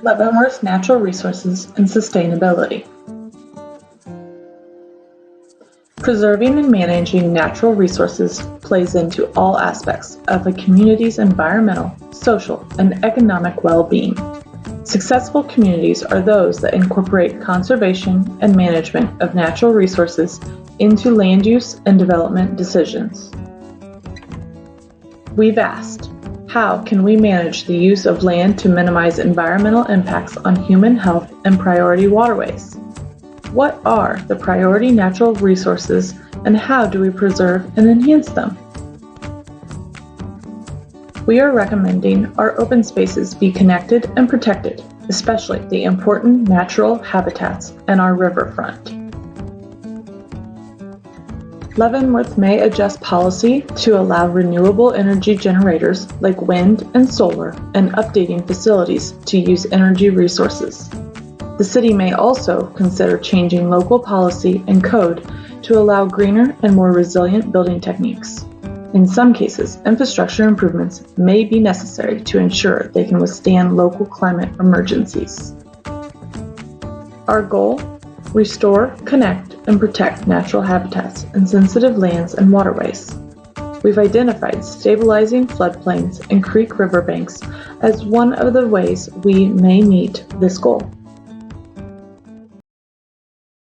Leavenworth Natural Resources and Sustainability. Preserving and managing natural resources plays into all aspects of a community's environmental, social, and economic well-being. Successful communities are those that incorporate conservation and management of natural resources into land use and development decisions. We've asked, how can we manage the use of land to minimize environmental impacts on human health and priority waterways? What are the priority natural resources and how do we preserve and enhance them? We are recommending our open spaces be connected and protected, especially the important natural habitats and our riverfront. Leavenworth may adjust policy to allow renewable energy generators like wind and solar and updating facilities to use energy resources. The city may also consider changing local policy and code to allow greener and more resilient building techniques. In some cases, infrastructure improvements may be necessary to ensure they can withstand local climate emergencies. Our goal: restore, connect, and protect natural habitats and sensitive lands and waterways. We've identified stabilizing floodplains and creek riverbanks as one of the ways we may meet this goal.